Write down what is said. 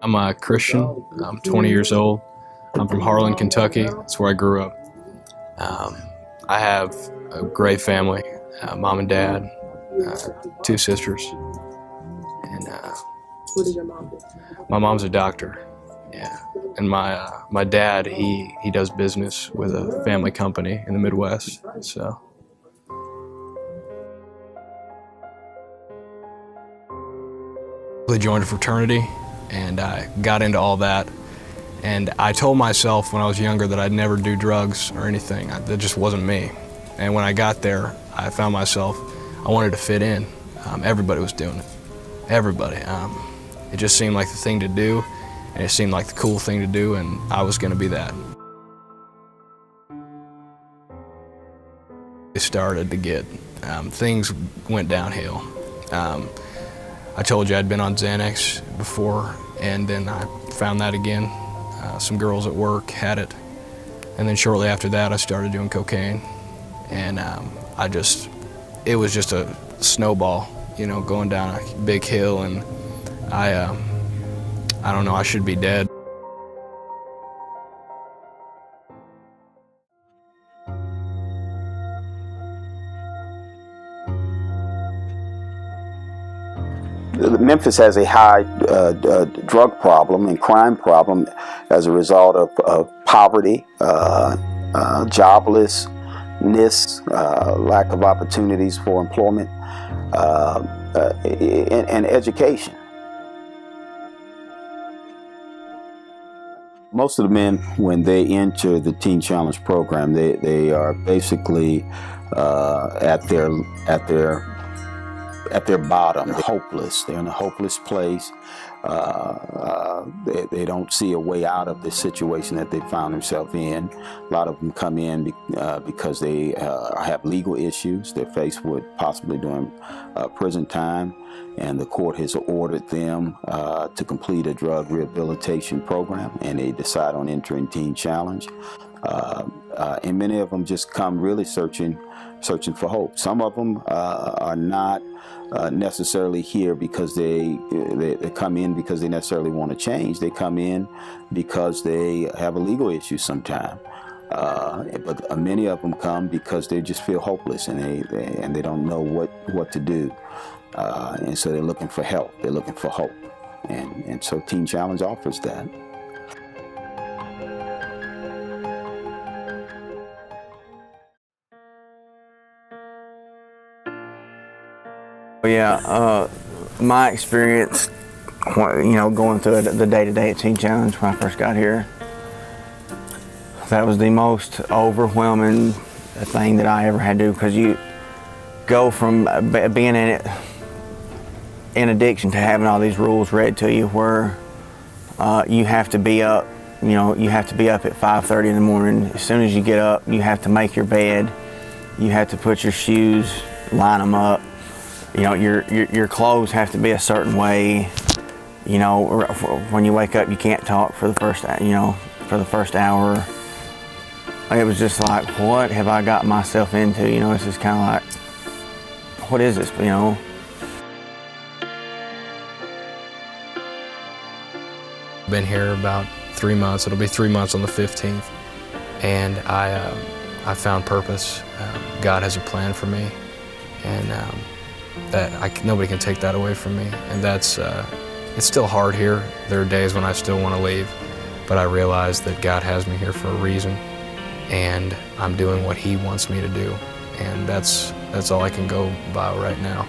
I'm a Christian. I'm 20 years old. I'm from Harlan, Kentucky. That's where I grew up. Um, I have a great family, mom and dad, two sisters, and What did your mom do? my mom's a doctor. Yeah, and my dad he does business with a family company in the Midwest. So I joined a fraternity, and I got into all that. And I told myself when I was younger that I'd never do drugs or anything. That just wasn't me. And when I got there, I found myself, I wanted to fit in. Everybody was doing it. Everybody. It just seemed like the thing to do, and it seemed like the cool thing to do, and I was going to be that. It started to get, things went downhill. I told you I'd been on Xanax before, and then I found that again. Some girls at work had it, and then shortly after that I started doing cocaine, and it was just a snowball, you know, going down a big hill, and I don't know, I should be dead. Memphis has a high drug problem and crime problem as a result of poverty, joblessness, lack of opportunities for employment, and education. Most of the men, when they enter the Teen Challenge program, they are basically at their bottom, hopeless. They're in a hopeless place. They don't see a way out of the situation that they found themselves in. A lot of them come in because they have legal issues. They're faced with possibly doing prison time, and the court has ordered them to complete a drug rehabilitation program, and they decide on entering Teen Challenge. And many of them just come really searching for hope. Some of them are not necessarily here because they come in because they necessarily want to change. They come in because they have a legal issue sometime. But many of them come because they just feel hopeless, and they don't know what to do. And so they're looking for help. They're looking for hope. And so Teen Challenge offers that. Yeah, my experience, you know, going through the day-to-day at Teen Challenge when I first got here, that was the most overwhelming thing that I ever had to do, because you go from being in addiction to having all these rules read to you, where you have to be up, you know, you have to be up at 5:30 in the morning. As soon as you get up, you have to make your bed, you have to put your shoes, line them up. You know, your clothes have to be a certain way. You know, when you wake up, you can't talk for the first hour. It was just like, what have I got myself into? You know, it's just kind of like, what is this? You know. I've been here about 3 months. It'll be 3 months on the 15th, and I found purpose. God has a plan for me, and nobody can take that away from me. And it's still hard here. There are days when I still want to leave, but I realize that God has me here for a reason, and I'm doing what He wants me to do, and that's all I can go by right now.